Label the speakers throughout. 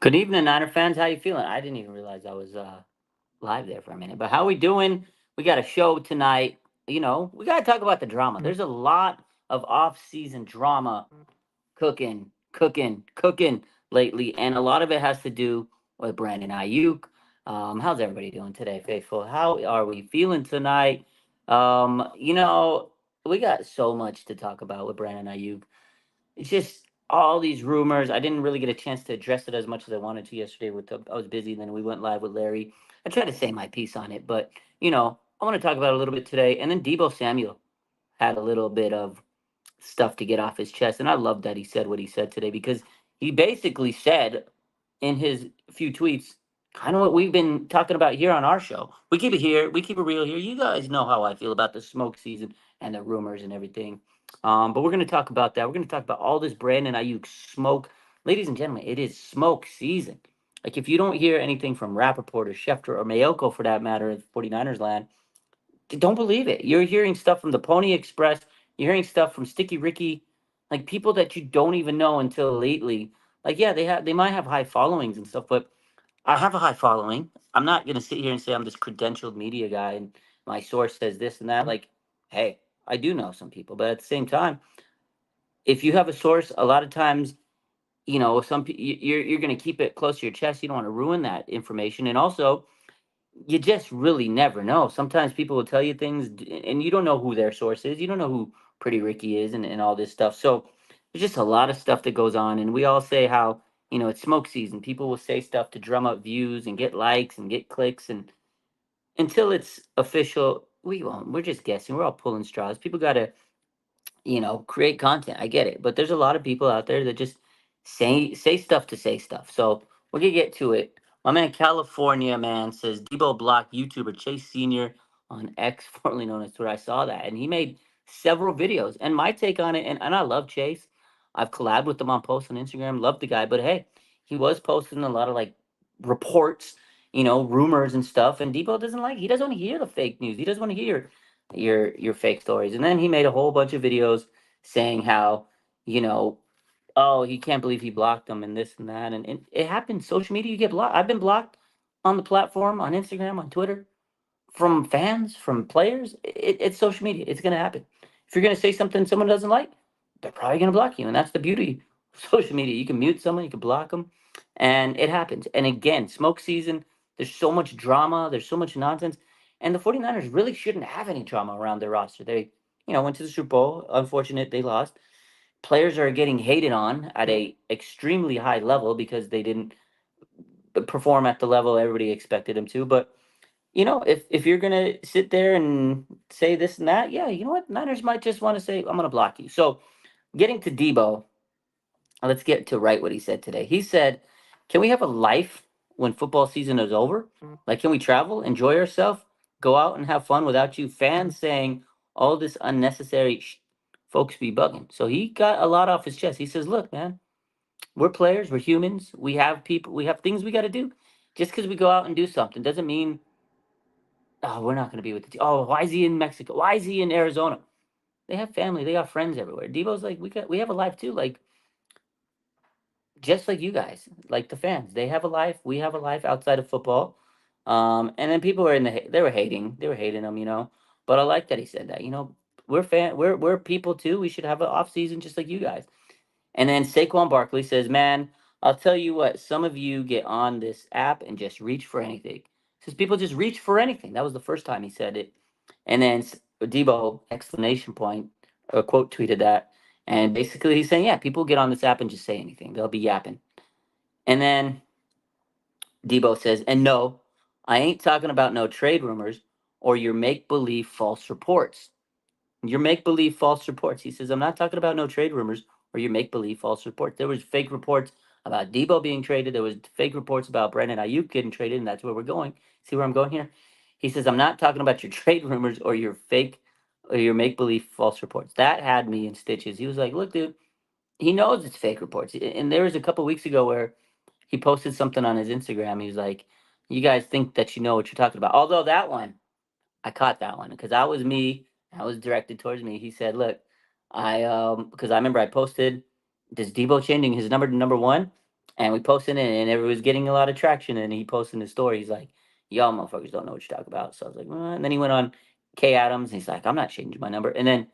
Speaker 1: Good evening, Niner fans. How you feeling? I didn't even realize I was live there for a minute. But how we doing? We got a show tonight. We got to talk about the drama. There's a lot of off-season drama cooking lately, and a lot of it has to do with Brandon Aiyuk. How's everybody doing today, faithful? How are we feeling tonight? Um, you know, we got so much to talk about with Brandon Aiyuk. It's just all these rumors. I didn't really get a chance to address it as much as I wanted to yesterday. I was busy. Then we went live with Larry. I tried to say my piece on it, but I want to talk about it a little bit today. And then Deebo Samuel had a little bit of stuff to get off his chest, and I love that he said what he said today because he basically said in his few tweets kind of what we've been talking about here on our show. We keep it here, we keep it real here. You guys know how I feel about the smoke season and the rumors and everything. But we're going to talk about that. We're going to talk about all this Brandon Ayuk smoke. Ladies and gentlemen, it is smoke season. Like, if you don't hear anything from Rappaport or Schefter or Mayoko, for that matter, at 49ers land, don't believe it. You're hearing stuff from the Pony Express. You're hearing stuff from Sticky Ricky, like people that you don't even know until lately. Like, yeah, they might have high followings and stuff, but I have a high following. I'm not gonna sit here and say I'm this credentialed media guy and my source says this and that. Like, hey, I do know some people, but at the same time, if you have a source, a lot of times, you're gonna keep it close to your chest. You don't want to ruin that information, and also you just really never know. Sometimes people will tell you things and you don't know who their source is. You don't know who Pretty Ricky is and all this stuff. So there's just a lot of stuff that goes on. And we all say how, it's smoke season. People will say stuff to drum up views and get likes and get clicks. And until it's official, we won't. We're just guessing. We're all pulling straws. People got to create content. I get it, but there's a lot of people out there that just say stuff to say stuff. So we're gonna get to it. My man California man says Debo blocked YouTuber Chase Senior on X, formerly known as Twitter. I saw that, and he made several videos. And my take on it, and I love Chase. I've collabed with him on posts on Instagram. Love the guy, but hey, he was posting a lot of like reports, rumors and stuff. And Debo doesn't like. He doesn't want to hear the fake news. He doesn't want to hear your fake stories. And then he made a whole bunch of videos saying how, you know, oh, he can't believe he blocked them and this and that. And it happens. Social media, you get blocked. I've been blocked on the platform, on Instagram, on Twitter, from fans, from players. It's social media. It's gonna happen. If you're gonna say something someone doesn't like, they're probably gonna block you. And that's the beauty of social media. You can mute someone, you can block them, and it happens. And again, smoke season, there's so much drama, there's so much nonsense. And the 49ers really shouldn't have any drama around their roster. They, went to the Super Bowl. Unfortunate they lost. Players are getting hated on at a extremely high level because they didn't perform at the level everybody expected them to. But if you're gonna sit there and say this and that, yeah, you know what? Niners might just want to say, I'm gonna block you. So getting to Debo, let's get to right what he said today. He said, "Can we have a life when football season is over? Like, can we travel, enjoy ourselves, go out and have fun without you fans saying all this unnecessary folks be bugging?" So he got a lot off his chest. He says, "Look, man, we're players, we're humans, we have people, we have things we got to do. Just because we go out and do something doesn't mean, oh, we're not going to be with the team. Oh, why is he in Mexico? Why is he in Arizona? They have family, they got friends everywhere. Debo's like, we have a life too. Like, just like you guys, like the fans, they have a life. We have a life outside of football." And then people were they were hating him, But I like that he said that. We're people too. We should have an off season just like you guys. And then Saquon Barkley says, "Man, I'll tell you what. Some of you get on this app and just reach for anything." Says people just reach for anything. That was the first time he said it. And then Debo explanation point quote tweeted that, and basically he's saying, yeah, people get on this app and just say anything. They'll be yapping. And then Debo says, "And no, I ain't talking about no trade rumors or your make believe false reports. Your make believe false reports." He says, "I'm not talking about no trade rumors or your make believe false reports. There was fake reports about Debo being traded. There was fake reports about Brandon Ayuk getting traded, and that's where we're going. See where I'm going here?" He says, "I'm not talking about your trade rumors or your fake or your make believe false reports." That had me in stitches. He was like, "Look, dude, he knows it's fake reports." And there was a couple weeks ago where he posted something on his Instagram. He was like, "You guys think that you know what you're talking about." Although that one, I caught that one because that was me. That was directed towards me. He said, "Look, I because I remember I posted, does Debo changing his number to number one?" And we posted it, and everyone was getting a lot of traction. And he posted in his story, he's like, "Y'all motherfuckers don't know what you're talking about." So I was like, "Well," and then he went on K Adams, and he's like, "I'm not changing my number." And then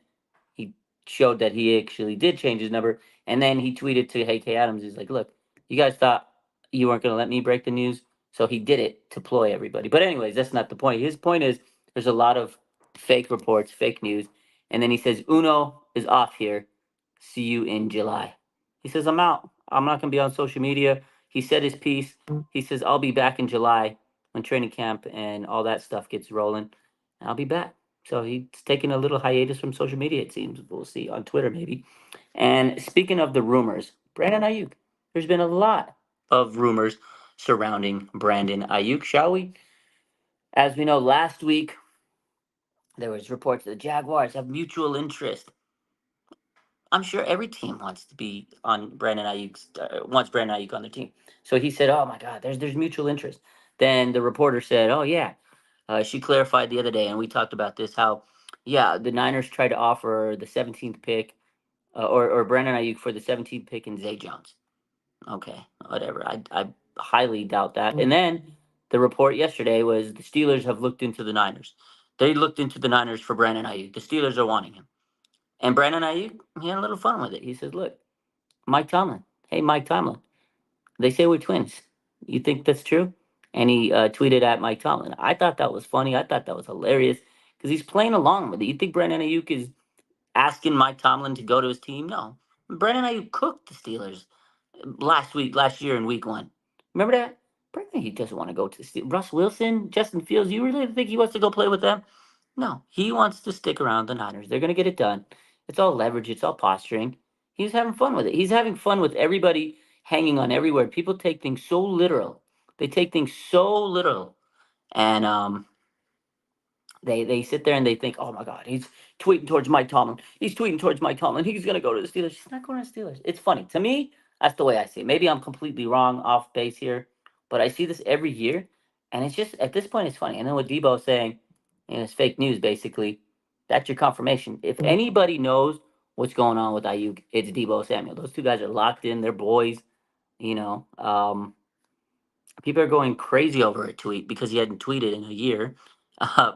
Speaker 1: he showed that he actually did change his number. And then he tweeted to Hey K Adams, he's like, "Look, you guys thought you weren't going to let me break the news." So he did it to ploy everybody. But, anyways, that's not the point. His point is there's a lot of fake reports, fake news. And then he says, "Uno is off here. See you in July." He says, "I'm out. I'm not going to be on social media." He said his piece. He says, "I'll be back in July when training camp and all that stuff gets rolling. I'll be back." So he's taking a little hiatus from social media, it seems. We'll see on Twitter, maybe. And speaking of the rumors, Brandon Ayuk, there's been a lot of rumors surrounding Brandon Ayuk, shall we? As we know, last week there was reports that the Jaguars have mutual interest. I'm sure every team wants to be on Brandon Ayuk's wants Brandon Ayuk on the team. So he said, "Oh my God, there's mutual interest." Then the reporter said, "Oh yeah." She clarified the other day, and we talked about this. How, yeah, the Niners tried to offer the 17th pick, or Brandon Ayuk for the 17th pick and Zay Jones. Okay, whatever. I highly doubt that. And then the report yesterday was the Steelers have looked into the Niners. They looked into the Niners for Brandon Ayuk. The Steelers are wanting him. And Brandon Ayuk, he had a little fun with it. He said, "Look, Mike Tomlin. Hey, Mike Tomlin. They say we're twins. You think that's true?" And he tweeted at Mike Tomlin. I thought that was funny. I thought that was hilarious because he's playing along with it. You think Brandon Ayuk is asking Mike Tomlin to go to his team? No. Brandon Ayuk cooked the Steelers last year in week one. Remember that? Brandon Ayuk doesn't want to go to the Steelers. Russ Wilson, Justin Fields, you really think he wants to go play with them? No, he wants to stick around the Niners. They're going to get it done. It's all leverage, it's all posturing. He's having fun with it. He's having fun with everybody hanging on every word. People take things so literal. They take things so literal. And they sit there and they think, "Oh my God, he's tweeting towards Mike Tomlin. He's tweeting towards Mike Tomlin. He's gonna go to the Steelers." He's not going to the Steelers. It's funny to me. That's the way I see it. Maybe I'm completely wrong, off base here, but I see this every year, and it's just at this point it's funny. And then with Debo saying, it's fake news basically. That's your confirmation. If anybody knows what's going on with Ayuk, it's Deebo Samuel. Those two guys are locked in. They're boys. You know. People are going crazy over a tweet because he hadn't tweeted in a year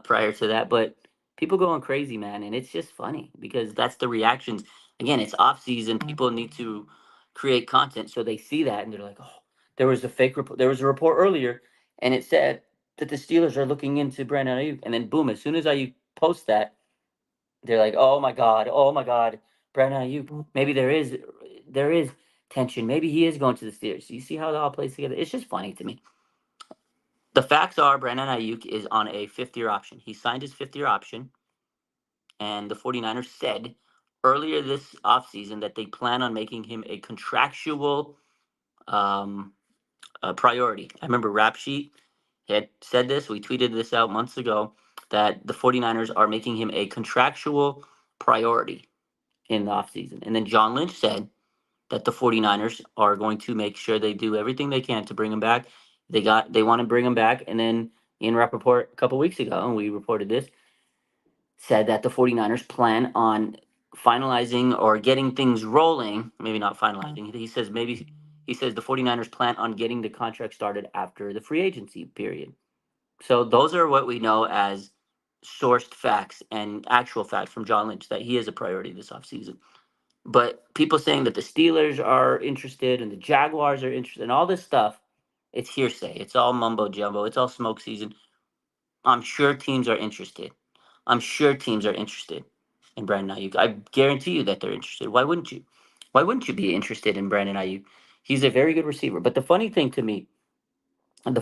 Speaker 1: prior to that. But people going crazy, man, and it's just funny because that's the reactions. Again, it's off season. People need to create content, so they see that and they're like, "Oh, there was a fake report. There was a report earlier, and it said that the Steelers are looking into Brandon Ayuk." And then boom, as soon as Ayuk posts that, they're like, oh my God, Brandon Ayuk. Maybe there is tension. Maybe he is going to the Steelers. You see how it all plays together? It's just funny to me. The facts are Brandon Ayuk is on a fifth-year option. He signed his fifth-year option, and the 49ers said earlier this offseason that they plan on making him a contractual um, priority. I remember Rap Sheet had said this. We tweeted this out months ago that the 49ers are making him a contractual priority in the offseason. And then John Lynch said that the 49ers are going to make sure they do everything they can to bring him back. They want to bring him back. And then Ian Rappaport a couple weeks ago, and we reported this, said that the 49ers plan on finalizing or getting things rolling, maybe not finalizing. He says the 49ers plan on getting the contract started after the free agency period. So those are what we know as sourced facts and actual facts from John Lynch that he is a priority this offseason. But people saying that the Steelers are interested and the Jaguars are interested and all this stuff, it's hearsay. It's all mumbo jumbo. It's all smoke season. I'm sure teams are interested. I'm sure teams are interested in Brandon Ayuk. I guarantee you that they're interested. Why wouldn't you? Why wouldn't you be interested in Brandon Ayuk? He's a very good receiver. But the funny thing to me, and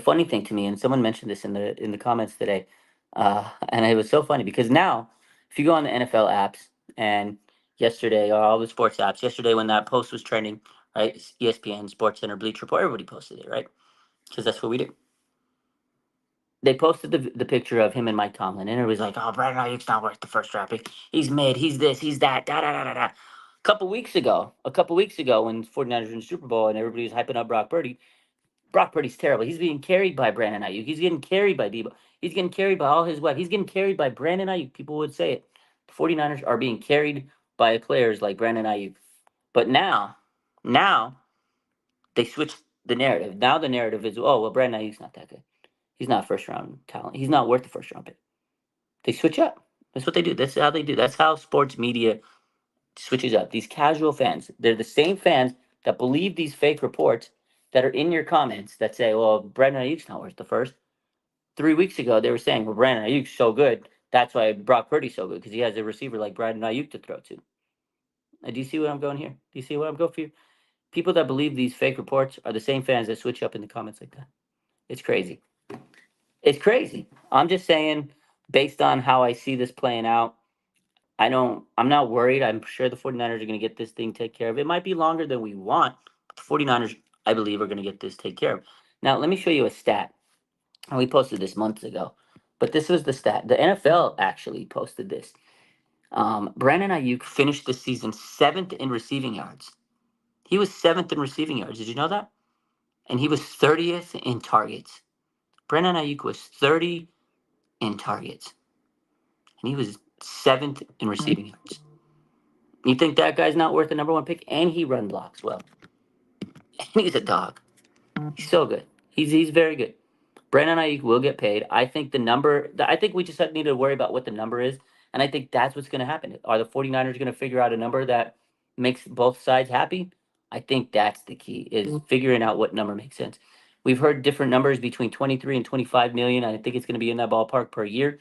Speaker 1: someone mentioned this in the comments today, and it was so funny because now, if you go on the NFL apps and yesterday, or all the sports apps, yesterday when that post was trending, right? ESPN, Sports Center, Bleach Report, everybody posted it, right? Because that's what we do. They posted the picture of him and Mike Tomlin, and everybody's like, "Oh, Brandon Ayuk's not worth the first round pick. He's mid. He's this. He's that. Da da da da da." A couple weeks ago, when 49ers were in the Super Bowl and everybody was hyping up Brock Purdy's terrible. He's being carried by Brandon Ayuk. He's getting carried by Deebo. He's getting carried by all his web. He's getting carried by Brandon Ayuk. People would say it. The 49ers are being carried by players like Brandon Ayuk. But now They switched the narrative. Now the narrative is, oh well, Brandon Ayuk's not that good. He's not first round talent. He's not worth the first round pick. They switch up. That's what they do. That's how they do. That's how sports media switches up. These casual fans, they're the same fans that believe these fake reports that are in your comments that say, well, Brandon Ayuk's not worth the first. 3 weeks ago, they were saying, well, Brandon Ayuk's so good. That's why Brock Purdy's so good because he has a receiver like Brandon Ayuk to throw to. Do you see what I'm going here? Do you see what I'm going for? You? People that believe these fake reports are the same fans that switch up in the comments like that. It's crazy. It's crazy. I'm just saying, based on how I see this playing out, I'm not worried. I'm sure the 49ers are going to get this thing taken care of. It might be longer than we want, but the 49ers, I believe, are going to get this taken care of. Now, let me show you a stat. And we posted this months ago, but this was the stat. The NFL actually posted this. Brandon Ayuk finished the season seventh in receiving yards. He was seventh in receiving yards. Did you know that? And he was 30th in targets. Brandon Ayuk was 30 in targets, and he was seventh in receiving yards. You think that guy's not worth the number one pick? And he run blocks well. And he's a dog. He's so good. He's very good. Brandon Aiyuk will get paid. I think the number. I think we just need to worry about what the number is, and I think that's what's going to happen. Are the 49ers going to figure out a number that makes both sides happy? I think that's the key is figuring out what number makes sense. We've heard different numbers between 23 and 25 million. I think it's going to be in that ballpark per year.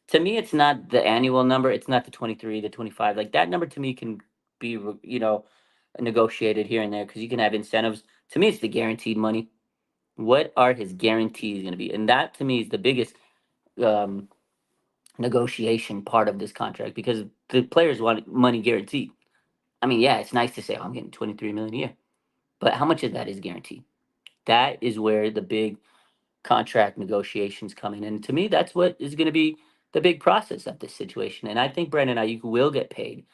Speaker 1: To me, it's not the annual number. It's not the 23, the 25. Like that number to me can be, negotiated here and there because you can have incentives. To me, it's the guaranteed money. What are his guarantees going to be? And that to me is the biggest um, negotiation part of this contract because the players want money guaranteed. I mean, yeah, it's nice to say, oh, I'm getting 23 million a year, but how much of that is guaranteed? That is where the big contract negotiations come in. And to me, that's what is going to be the big process of this situation. And I think Brandon Ayuk will get paid.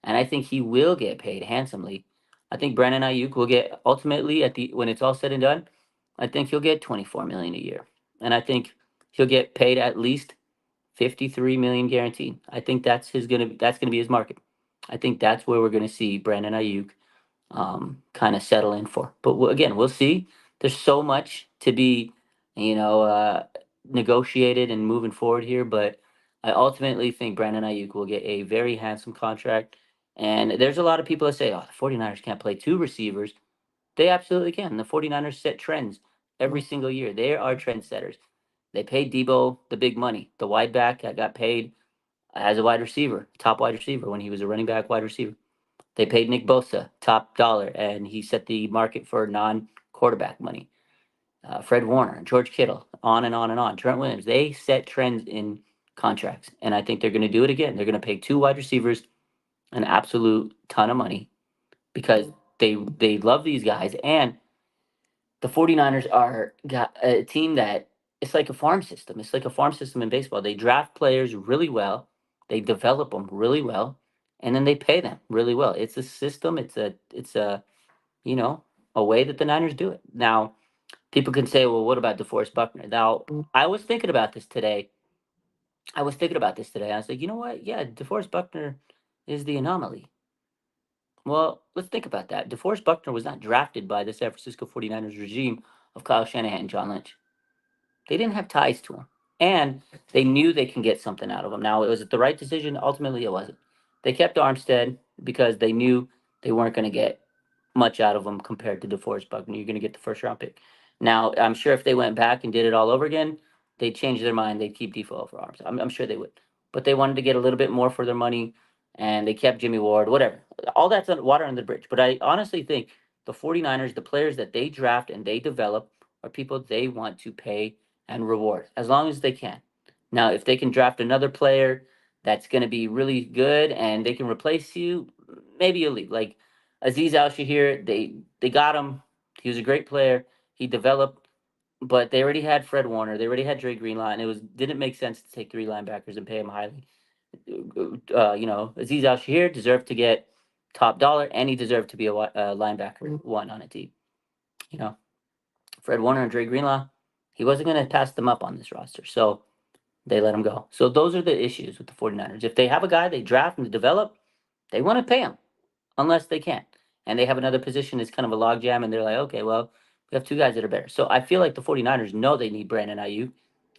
Speaker 1: And I think he will get paid handsomely. I think Brandon Ayuk will get ultimately at the when it's all said and done, I think he'll get 24 million a year. And I think he'll get paid at least 53 million guaranteed. I think that's gonna be his market. I think that's where we're gonna see Brandon Ayuk kind of settle in for. But again, we'll see. There's so much to be, you know, uh, negotiated and moving forward here. But I ultimately think Brandon Ayuk will get a very handsome contract. And there's a lot of people that say, oh, the 49ers can't play two receivers. They absolutely can. The 49ers set trends every single year. They are trendsetters. They paid Deebo the big money. The wide back that got paid as a wide receiver, top wide receiver when he was a running back wide receiver. They paid Nick Bosa top dollar, and he set the market for non-quarterback money. Fred Warner, George Kittle, on and on and on. Trent Williams. They set trends in contracts, and I think they're going to do it again. They're going to pay two wide receivers an absolute ton of money because they love these guys, and the 49ers are got a team that it's like a farm system. It's like a farm system in baseball. They draft players really well, they develop them really well, and then they pay them really well. It's a system. It's a you know a way that the Niners do it. Now, people can say, well, what about DeForest Buckner? Now, I was thinking about this today. I was like, you know what? Yeah, DeForest Buckner is the anomaly. Well, let's think about that. DeForest Buckner was not drafted by the San Francisco 49ers regime of Kyle Shanahan and John Lynch. They didn't have ties to him. And they knew they can get something out of him. Now, was it the right decision? Ultimately, it wasn't. They kept Armstead because they knew they weren't going to get much out of him compared to DeForest Buckner. You're going to get the first round pick. Now, I'm sure if they went back and did it all over again, they'd change their mind. They'd keep Defoe over Armstead. I'm sure they would. But they wanted to get a little bit more for their money, and they kept Jimmy Ward, whatever. All that's water under the bridge. But I honestly think the 49ers, the players that they draft and they develop, are people they want to pay and reward as long as they can. Now, if they can draft another player that's going to be really good and they can replace you, maybe you'll leave. Like Aziz Al Shahir, they got him. He was a great player. He developed, but they already had Fred Warner. They already had Dre Greenlaw, and it was didn't make sense to take three linebackers and pay him highly. Aziz Al Shahir deserved to get top dollar, and he deserved to be a linebacker one on a team. You know, Fred Warner and Dre Greenlaw, he wasn't going to pass them up on this roster. So they let him go. So those are the issues with the 49ers. If they have a guy they draft and develop, they want to pay him unless they can't. and they have another position that's kind of a logjam, and they're like, okay, well, we have two guys that are better. So I feel like the 49ers know they need Brandon Ayuk.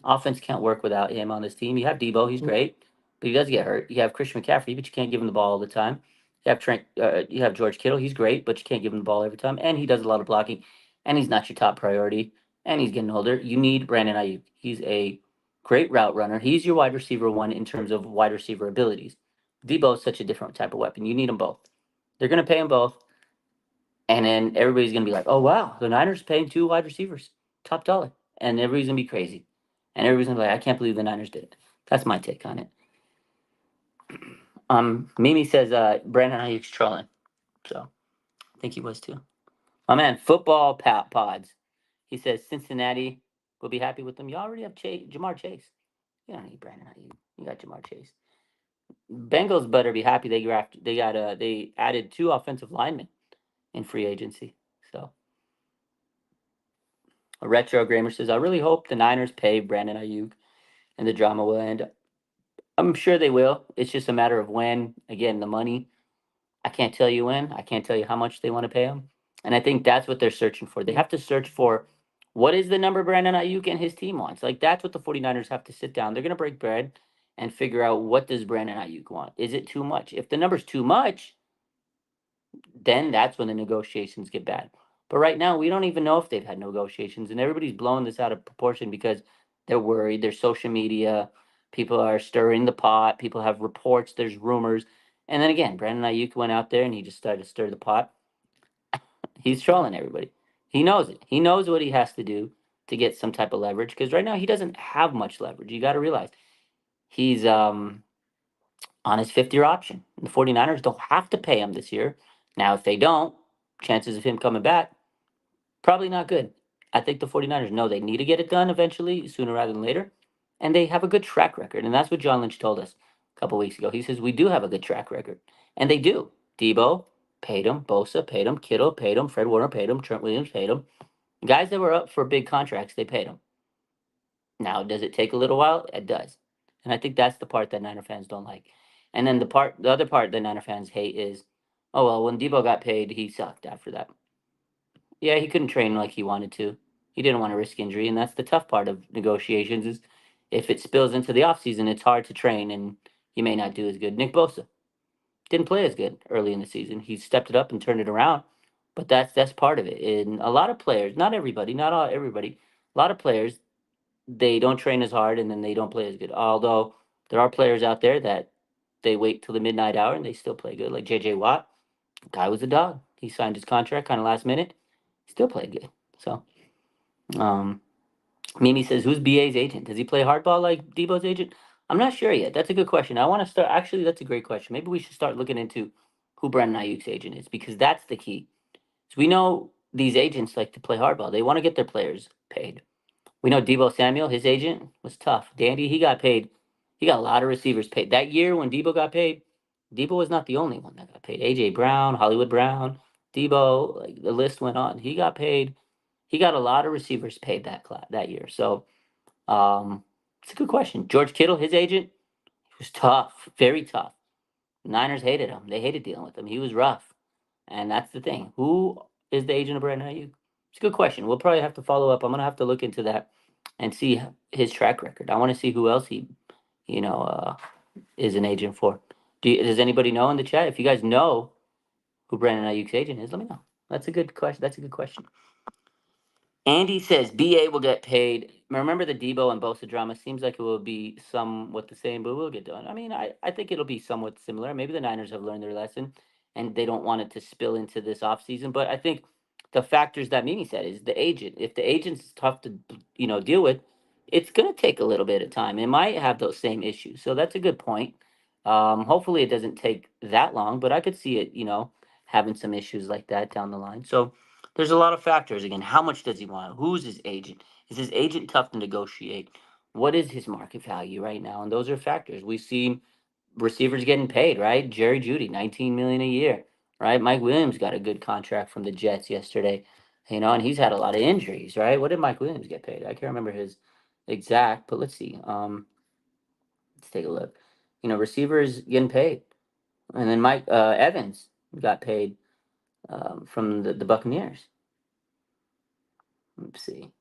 Speaker 1: Offense can't work without him on this team. You have Deebo, he's great, but he does get hurt. You have Christian McCaffrey, but you can't give him the ball all the time. You have George Kittle, he's great, but you can't give him the ball every time, and he does a lot of blocking, and he's not your top priority, and he's getting older. You need Brandon Ayuk. He's a great route runner. He's your wide receiver one in terms of wide receiver abilities. Debo is such a different type of weapon. You need them both. They're going to pay them both, and then everybody's going to be like, "Oh wow, the Niners paying two wide receivers top dollar," and everybody's going to be crazy, and everybody's going to be like, "I can't believe the Niners did it." That's my take on it. Mimi says Brandon Ayuk's trolling, so I think he was too. My man, football pods. He says Cincinnati will be happy with them. You already have Jamar Chase. You don't need Brandon Ayuk. You got Jamar Chase. Bengals better be happy they added two offensive linemen in free agency. So a retro gamer says, I really hope the Niners pay Brandon Ayuk and the drama will end. I'm sure they will. It's just a matter of when. Again, the money. I can't tell you when. I can't tell you how much they want to pay him. And I think that's what they're searching for. They have to search for what is the number Brandon Ayuk and his team wants. Like that's what the 49ers have to sit down. They're going to break bread and figure out what does Brandon Ayuk want. Is it too much? If the number's too much, then that's when the negotiations get bad. But right now, we don't even know if they've had negotiations, and everybody's blowing this out of proportion because they're worried. There's social media, people are stirring the pot, people have reports, there's rumors. And then again, Brandon Ayuk went out there and he just started to stir the pot. He's trolling everybody. He knows it. He knows what he has to do to get some type of leverage because right now he doesn't have much leverage. You got to realize he's on his fifth year option. The 49ers don't have to pay him this year. Now, if they don't, chances of him coming back, probably not good. I think the 49ers know they need to get it done eventually, sooner rather than later. And they have a good track record. And that's what John Lynch told us a couple weeks ago. He says, we do have a good track record. And they do. Deebo paid him. Bosa paid him. Kittle paid him. Fred Warner paid him. Trent Williams paid him. Guys that were up for big contracts, they paid them. Now, does it take a little while? It does. And I think that's the part that Niner fans don't like. And then the other part that Niner fans hate is, oh well, when Debo got paid, he sucked after that. Yeah, he couldn't train like he wanted to. He didn't want to risk injury, and that's the tough part of negotiations is if it spills into the offseason, it's hard to train and you may not do as good. Nick Bosa didn't play as good early in the season. He stepped it up and turned it around. But that's part of it. And a lot of players, not everybody, not all everybody, a lot of players they don't train as hard and then they don't play as good. Although there are players out there that they wait till the midnight hour and they still play good. Like JJ Watt, guy was a dog. He signed his contract kind of last minute, still played good. So, um, Mimi says, "Who's BA's agent? Does he play hardball like Debo's agent?" I'm not sure yet. That's a good question. I want to start. Actually, that's a great question. Maybe we should start looking into who Brandon Ayuk's agent is because that's the key. So we know these agents like to play hardball. They want to get their players paid. We know Deebo Samuel, his agent was tough. Dandy, he got paid. He got a lot of receivers paid. That year when Deebo got paid, Deebo was not the only one that got paid. AJ Brown, Hollywood Brown, Deebo, like the list went on. He got paid. He got a lot of receivers paid that year. So it's a good question. George Kittle, his agent, was tough, very tough. Niners hated him. They hated dealing with him. He was rough. And that's the thing. Who is the agent of Brandon Ayuk? It's a good question. We'll probably have to follow up. I'm gonna have to look into that and see his track record. I want to see who else he, you know, is an agent for. Does anybody know in the chat? If you guys know who Brandon Ayuk's agent is, let me know. That's a good question. That's a good question. Andy says BA will get paid. Remember the Debo and Bosa drama? Seems like it will be somewhat the same, but we'll get done. I mean, I think it'll be somewhat similar. Maybe the Niners have learned their lesson and they don't want it to spill into this offseason. But I think the factors that Mimi said is the agent. If the agent's tough to deal with, it's gonna take a little bit of time. It might have those same issues. So that's a good point. Hopefully it doesn't take that long, but I could see it, having some issues like that down the line. So there's a lot of factors. Again, how much does he want? Who's his agent? Is his agent tough to negotiate? What is his market value right now? And those are factors. We've seen receivers getting paid, right? Jerry Judy, 19 million a year, right? Mike Williams got a good contract from the Jets yesterday, and he's had a lot of injuries, right? What did Mike Williams get paid? I can't remember his exact, but let's see. Let's take a look. Receivers getting paid, and then Mike Evans got paid from the Buccaneers. Let's see.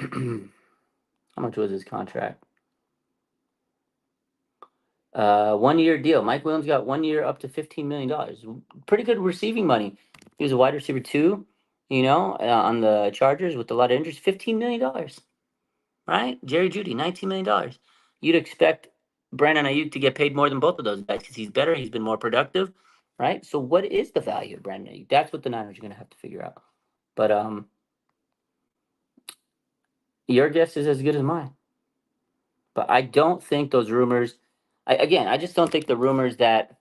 Speaker 1: How much was his contract? 1 year deal. Mike Williams got 1 year up to $15 million. Pretty good receiving money. He was a wide receiver too, on the Chargers with a lot of injuries. $15 million, right? Jerry Judy, $19 million. You'd expect Brandon Ayuk to get paid more than both of those guys because he's better. He's been more productive, right? So what is the value of Brandon Ayuk? That's what the Niners are going to have to figure out. But your guess is as good as mine. But I don't think those rumors. I just don't think the rumors that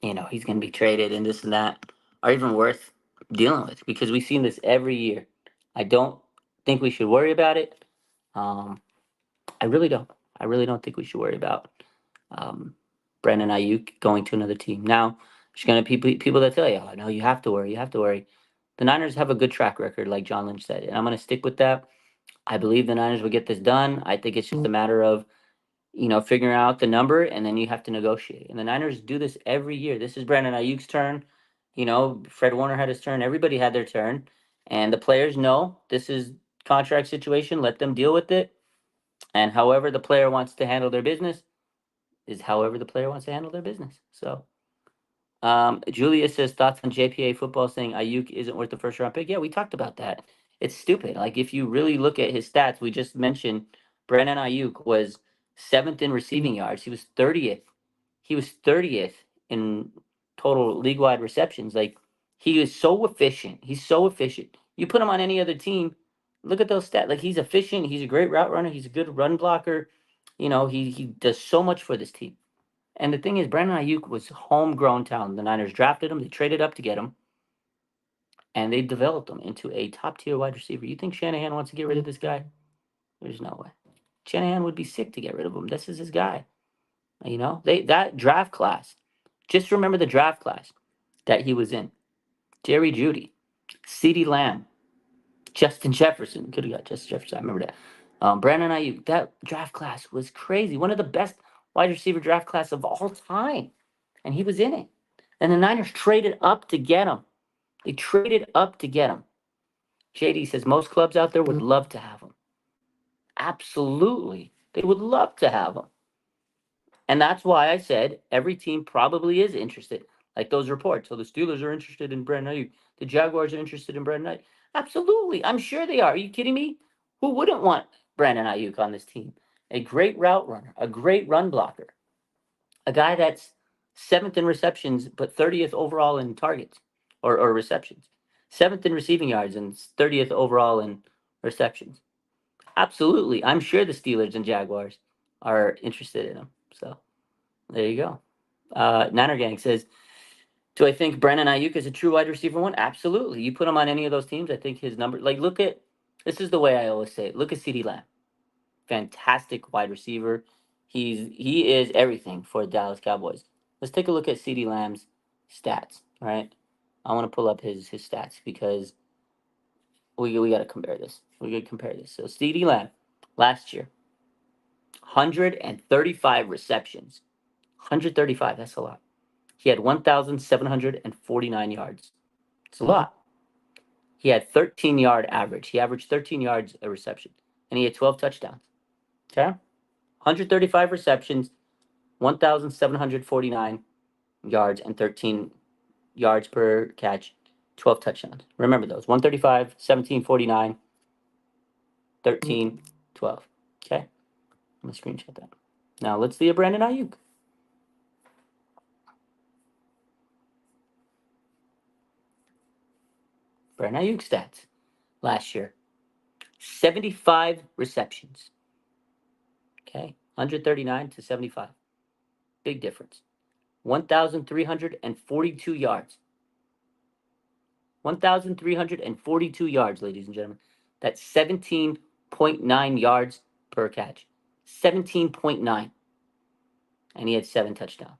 Speaker 1: he's going to be traded and this and that are even worth dealing with because we've seen this every year. I don't think we should worry about it. Um, I really don't. I really don't think we should worry about um, Brandon Ayuk going to another team. Now, there's going to be people that tell you, "Oh no, you have to worry. You have to worry." The Niners have a good track record, like John Lynch said, and I'm going to stick with that. I believe the Niners will get this done. I think it's just a matter of figuring out the number, and then you have to negotiate. And the Niners do this every year. This is Brandon Ayuk's turn. Fred Warner had his turn. Everybody had their turn, and the players know this is contract situation. Let them deal with it, and however the player wants to handle their business is however the player wants to handle their business. So, Julia says thoughts on JPA football, saying Ayuk isn't worth the first round pick. Yeah, we talked about that. It's stupid. Like if you really look at his stats, we just mentioned Brandon Ayuk was seventh in receiving yards. He was 30th. He was 30th in total league wide receptions. Like he is so efficient. He's so efficient. You put him on any other team, look at those stats. Like he's efficient. He's a great route runner. He's a good run blocker. He does so much for this team. And the thing is, Brandon Ayuk was homegrown talent. The Niners drafted him. They traded up to get him, and they developed him into a top tier wide receiver. You think Shanahan wants to get rid of this guy? There's no way. Shanahan would be sick to get rid of him. This is his guy. That draft class. Just remember the draft class that he was in. Jerry Judy, CeeDee Lamb, Justin Jefferson. Could have got Justin Jefferson. I remember that. Brandon Ayuk. That draft class was crazy. One of the best wide receiver draft class of all time. And he was in it. And the Niners traded up to get him. They traded up to get him. JD says most clubs out there would love to have him. Absolutely. They would love to have him. And that's why I said every team probably is interested. Like those reports. So the Steelers are interested in Brandon Ayuk. The Jaguars are interested in Brandon Ayuk. Absolutely. I'm sure they are. Are you kidding me? Who wouldn't want Brandon Ayuk on this team? A great route runner, a great run blocker, a guy that's seventh in receptions, but 30th overall in targets or receptions, seventh in receiving yards, and 30th overall in receptions. Absolutely. I'm sure the Steelers and Jaguars are interested in him. So there you go. Niner Gang says, do I think Brandon Ayuk is a true wide receiver one? Absolutely. You put him on any of those teams, I think his number, like, this is the way I always say it. Look at CeeDee Lamb. Fantastic wide receiver. He is everything for the Dallas Cowboys. Let's take a look at CeeDee Lamb's stats, right? I want to pull up his stats because we got to compare this. We got to compare this. So CeeDee Lamb last year, 135 receptions. 135, that's a lot. He had 1,749 yards. It's a lot. He had 13-yard average. He averaged 13 yards a reception, and he had 12 touchdowns. Okay? 135 receptions, 1,749 yards, and 13 yards per catch, 12 touchdowns. Remember those 135, 1749, 13, 12. Okay? I'm going to screenshot that. Now let's see a Brandon Ayuk. Brandon Ayuk stats last year 75 receptions. Okay? 139 to 75. Big difference. 1,342 yards. 1,342 yards, ladies and gentlemen. That's 17.9 yards per catch. 17.9. And he had 7 touchdowns.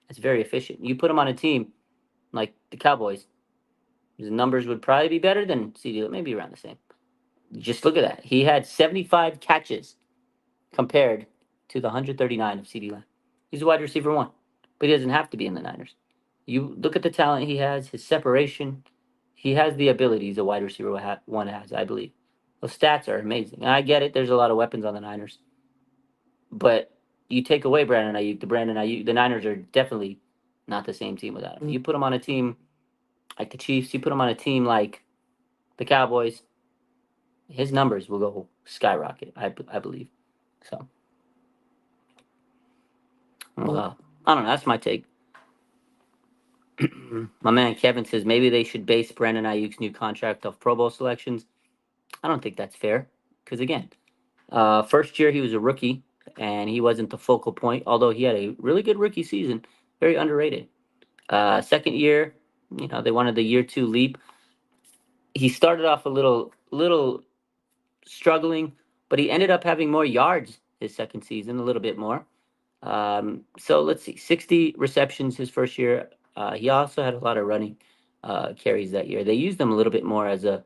Speaker 1: That's very efficient. You put him on a team like the Cowboys, his numbers would probably be better than CeeDee, maybe around the same. Just look at that. He had 75 catches compared to the 139 of CeeDee Lamb. He's a wide receiver one. but he doesn't have to be in the Niners. You look at the talent he has, his separation. He has the abilities a wide receiver one has, I believe. Those stats are amazing. And I get it. There's a lot of weapons on the Niners, but you take away Brandon Aiyuk, the Niners are definitely not the same team without him. You put him on a team like the Chiefs, you put him on a team like the Cowboys, his numbers will go skyrocket. I believe. So, I don't know. That's my take. My man Kevin says maybe they should base Brandon Ayuk's new contract off Pro Bowl selections. I don't think that's fair because again, first year he was a rookie and he wasn't the focal point. Although he had a really good rookie season, very underrated. Second year, they wanted the year two leap. He started off a little struggling, but he ended up having more yards his second season, a little bit more. So let's see, 60 receptions his first year. He also had a lot of running carries that year. They used him a little bit more as a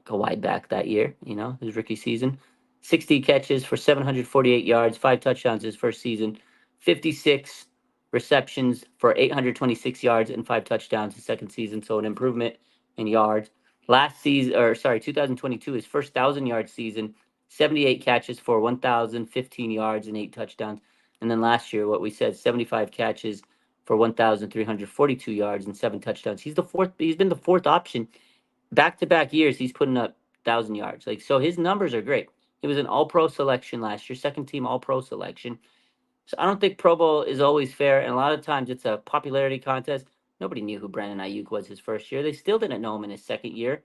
Speaker 1: wide back that year, his rookie season. 60 catches for 748 yards, five touchdowns his first season, 56 receptions for 826 yards and five touchdowns his second season. So an improvement in yards. Last season, or sorry, 2022, his first 1,000-yard season, 78 catches for 1,015 yards and eight touchdowns. And then last year, what we said, 75 catches for 1,342 yards and seven touchdowns. He's the fourth. He's been the fourth option back to back years. He's putting up 1,000 yards. So his numbers are great. He was an All Pro selection last year, second team All Pro selection. So I don't think Pro Bowl is always fair, and a lot of times it's a popularity contest. Nobody knew who Brandon Ayuk was his first year. They still didn't know him in his second year.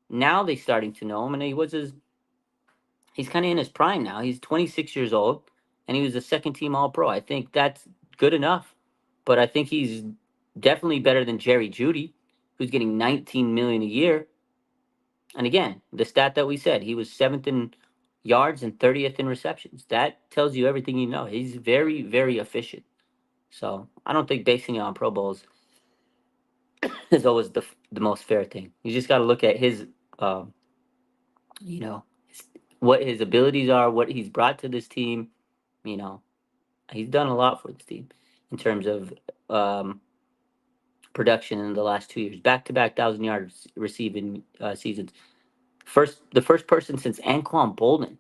Speaker 1: Now they starting to know him, and he's kind of in his prime now. He's 26 years old, and he was a second team All Pro. I think that's good enough, but I think he's definitely better than Jerry Jeudy, who's getting 19 million a year. And again, the stat that we said, he was seventh in yards and 30th in receptions. That tells you everything you know. He's very, very efficient. So I don't think basing it on Pro Bowls is always the most fair thing. You just got to look at his, um, you know, his, what his abilities are, what he's brought to this team. You know, he's done a lot for this team in terms of production in the last 2 years. Back to back 1,000 yard receiving seasons. The first person since Anquan Bolden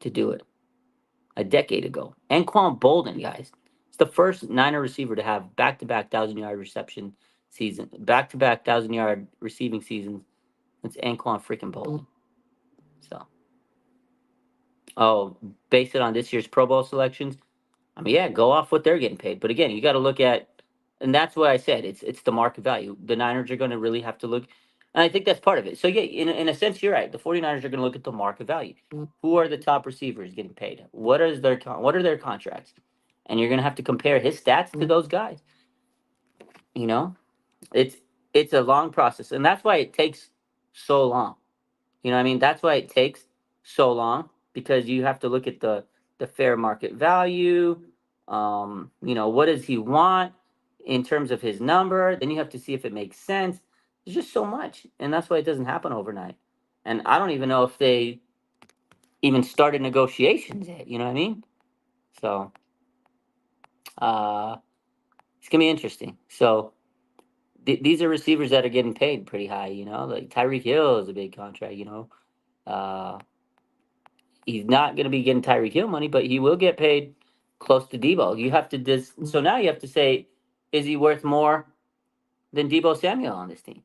Speaker 1: to do it a decade ago. Anquan Bolden, guys. It's the first Niner receiver to have back to back 1,000 yard reception season, back to back 1,000 yard receiving seasons. It's Anquan freaking Bolden. So, oh, base it on this year's Pro Bowl selections. I mean, yeah, go off what they're getting paid. But again, you got to look at, and that's what I said. It's the market value. The Niners are going to really have to look, and I think that's part of it. So yeah, in a sense, you're right. The 49ers are going to look at the market value. Who are the top receivers getting paid? What are their contracts? And you're going to have to compare his stats to those guys. You know, it's it's a long process, and that's why it takes so long. You know what I mean? That's why it takes so long because you have to look at the fair market value. What does he want in terms of his number? Then you have to see if it makes sense. There's just so much, and that's why it doesn't happen overnight. And I don't even know if they even started negotiations yet. You know what I mean? So uh, it's gonna be interesting. So these are receivers that are getting paid pretty high. Like Tyreek Hill is a big contract. Uh, he's not going to be getting Tyreek Hill money, but he will get paid close to Deebo. You have to so now you have to say, is he worth more than Deebo Samuel on this team?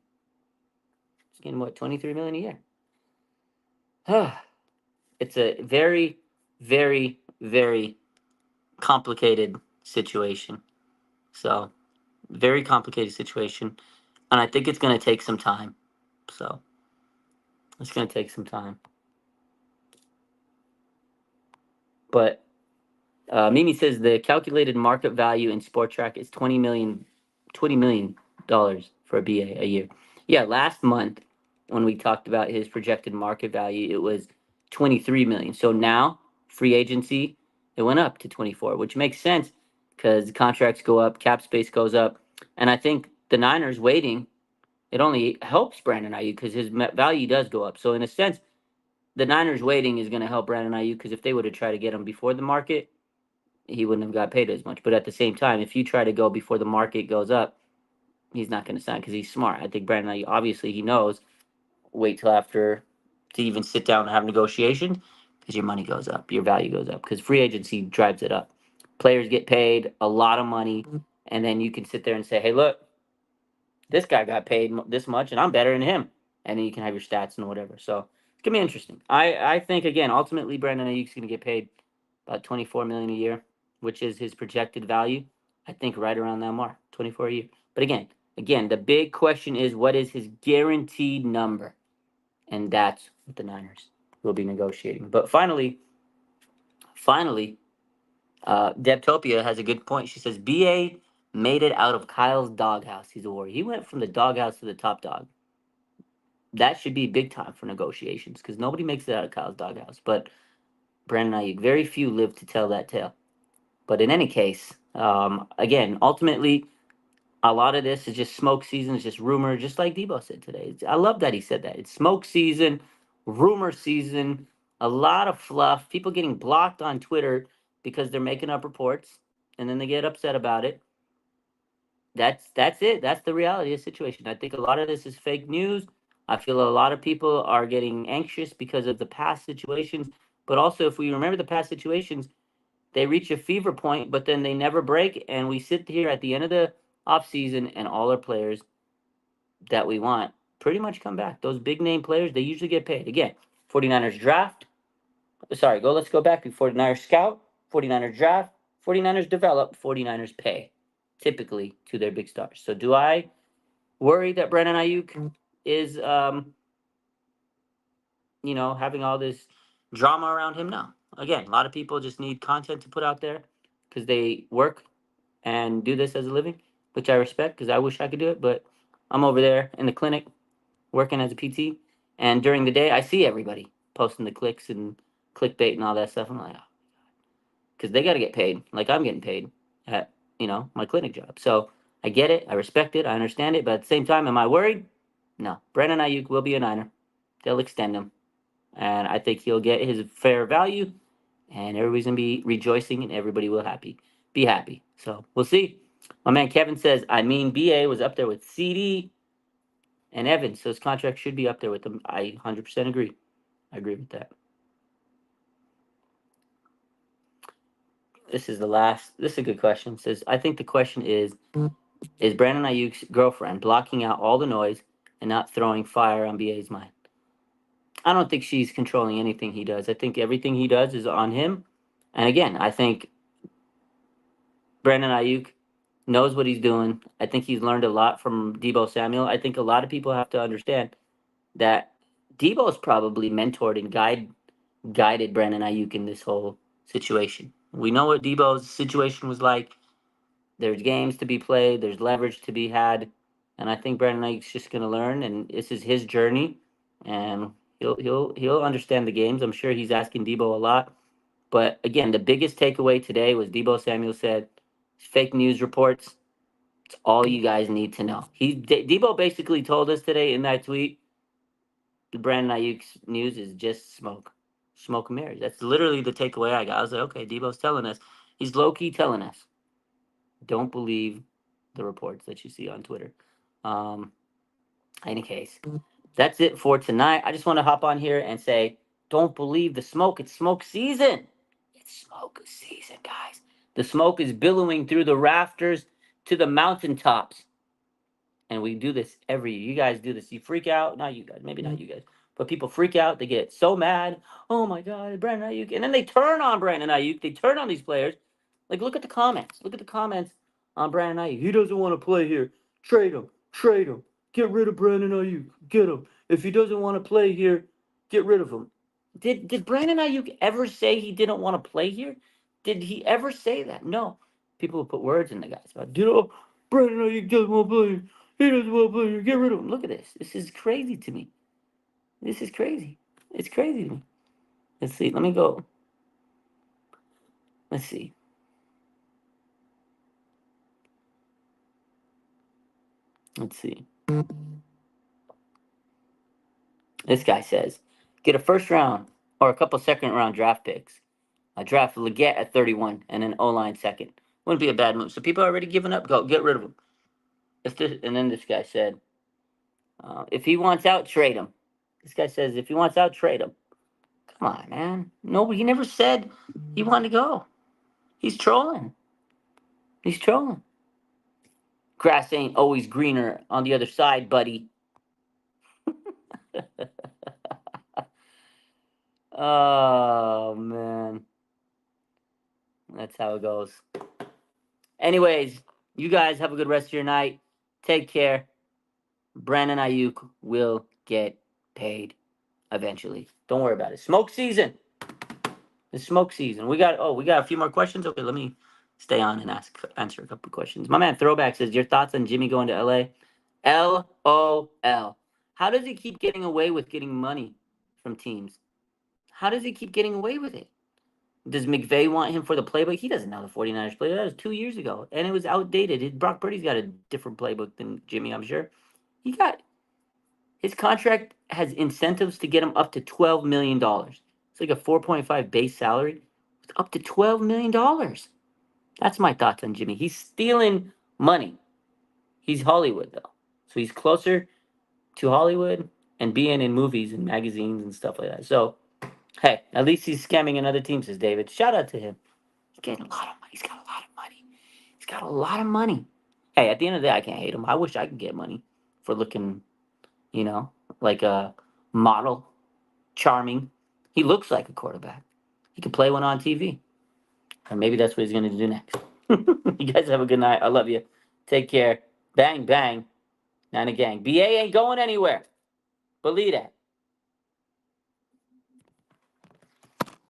Speaker 1: He's getting what, 23 million a year. It's a very, very, very complicated situation. So very complicated situation, and I think it's going to take some time. So it's going to take some time, but Mimi says the calculated market value in Sport Track is $20 million for a BA a year. Yeah, last month when we talked about his projected market value, it was 23 million. So now free agency, it went up to 24, which makes sense because contracts go up, cap space goes up, and I think the Niners waiting, it only helps Brandon Aiyuk because his value does go up. So in a sense, the Niners waiting is going to help Brandon Aiyuk because if they would have tried to get him before the market, he wouldn't have got paid as much. But at the same time, if you try to go before the market goes up, he's not going to sign because he's smart. I think Brandon Aiyuk, obviously he knows, wait till after to even sit down and have negotiations because your money goes up, your value goes up because free agency drives it up. Players get paid a lot of money, and then you can sit there and say, "Hey, look, this guy got paid this much, and I'm better than him." And then you can have your stats and whatever. So it's gonna be interesting. I think again, ultimately, Brandon Ayuk's gonna get paid about 24 million a year, which is his projected value. I think right around that mark, 24 a year. But again, the big question is what is his guaranteed number, and that's what the Niners will be negotiating. But finally, Debtopia has a good point. She says BA made it out of Kyle's doghouse. He's a warrior. He went from the doghouse to the top dog. That should be big time for negotiations because nobody makes it out of Kyle's doghouse. But Brandon Ayuk, very few live to tell that tale. But in any case, again, ultimately, a lot of this is just smoke season. It's just rumor, just like Deebo said today. I love that he said that. It's smoke season, rumor season, a lot of fluff. People getting blocked on Twitter because they're making up reports, and then they get upset about it. That's it. That's the reality of the situation. I think a lot of this is fake news. I feel a lot of people are getting anxious because of the past situations. But also, if we remember the past situations, they reach a fever point, but then they never break. And we sit here at the end of the offseason, and all our players that we want pretty much come back. Those big name players, they usually get paid. Again, 49ers draft. Sorry, let's go back. 49ers scout, 49ers draft, 49ers develop, 49ers pay typically to their big stars. So do I worry that Brandon Ayuk is having all this drama around him? No. Again, a lot of people just need content to put out there because they work and do this as a living, which I respect because I wish I could do it, but I'm over there in the clinic working as a PT, and during the day I see everybody posting the clicks and clickbait and all that stuff. I'm like, oh, because they got to get paid like I'm getting paid at my clinic job. So I get it, I respect it, I understand it, but at the same time, am I worried? No. Brandon Ayuk will be a Niner. They'll extend him, and I think he'll get his fair value, and everybody's gonna be rejoicing, and everybody will be happy. So we'll see. My man Kevin says, I mean, BA was up there with CD and Evans, so his contract should be up there with them. I 100% agree. I agree with that. This is the last. This is a good question. It says, I think the question is Brandon Ayuk's girlfriend blocking out all the noise and not throwing fire on BA's mind? I don't think she's controlling anything he does. I think everything he does is on him. And again, I think Brandon Ayuk knows what he's doing. I think he's learned a lot from Deebo Samuel. I think a lot of people have to understand that Deebo's probably mentored and guided Brandon Ayuk in this whole situation. We know what Deebo's situation was like. There's games to be played. There's leverage to be had, and I think Brandon Ayuk's just going to learn. And this is his journey, and he'll understand the games. I'm sure he's asking Deebo a lot. But again, the biggest takeaway today was Deebo Samuel said, "Fake news reports. It's all you guys need to know." Deebo basically told us today in that tweet, the Brandon Ayuk's news is just smoke and mirrors. That's literally the takeaway I got. I was like, okay, Deebo's telling us. He's low key telling us. Don't believe the reports that you see on Twitter. Um, any case, that's it for tonight. I just want to hop on here and say, don't believe the smoke. It's smoke season. It's smoke season, guys. The smoke is billowing through the rafters to the mountaintops. And we do this every year. You guys do this. You freak out. Not you guys. Maybe not you guys. But people freak out. They get so mad. Oh my God, Brandon Ayuk. And then they turn on Brandon Ayuk. They turn on these players. Like, look at the comments. Look at the comments on Brandon Ayuk. He doesn't want to play here. Trade him. Trade him. Get rid of Brandon Ayuk. Get him. If he doesn't want to play here, get rid of him. Did Brandon Ayuk ever say he didn't want to play here? Did he ever say that? No. People will put words in the guy's mouth. Brandon Ayuk doesn't want to play here. He doesn't want to play here. Get rid of him. Look at this. This is crazy to me. This is crazy. It's crazy to me. Let's see. Let me go. Let's see. Let's see. This guy says, get a first round or a couple second round draft picks. Draft Leggett at 31 and an O-line second. Wouldn't be a bad move. So people are already giving up. Go get rid of him. And then this guy said, if he wants out, trade him. This guy says, if he wants out, trade him. Come on, man. No, he never said he wanted to go. He's trolling. He's trolling. Grass ain't always greener on the other side, buddy. Oh, man. That's how it goes. Anyways, you guys have a good rest of your night. Take care. Brandon Aiyuk will get paid eventually. Don't worry about it. Smoke season. It's smoke season. We got a few more questions. Okay, let me stay on and answer a couple questions. My man Throwback says, your thoughts on Jimmy going to LA? LOL. How does he keep getting away with getting money from teams? How does he keep getting away with it? Does McVay want him for the playbook? He doesn't know the 49ers playbook. That was 2 years ago, and it was outdated. Brock Purdy's got a different playbook than Jimmy, I'm sure. His contract has incentives to get him up to $12 million. It's like a 4.5 base salary. It's up to $12 million. That's my thoughts on Jimmy. He's stealing money. He's Hollywood, though. So he's closer to Hollywood and being in movies and magazines and stuff like that. So, hey, at least he's scamming another team, says David. Shout out to him. He's getting a lot of money. He's got a lot of money. He's got a lot of money. Hey, at the end of the day, I can't hate him. I wish I could get money for looking, like a model, charming. He looks like a quarterback. He could play one on TV. And maybe that's what he's going to do next. You guys have a good night. I love you. Take care. Bang, bang. Nine a gang. BA ain't going anywhere. Believe that.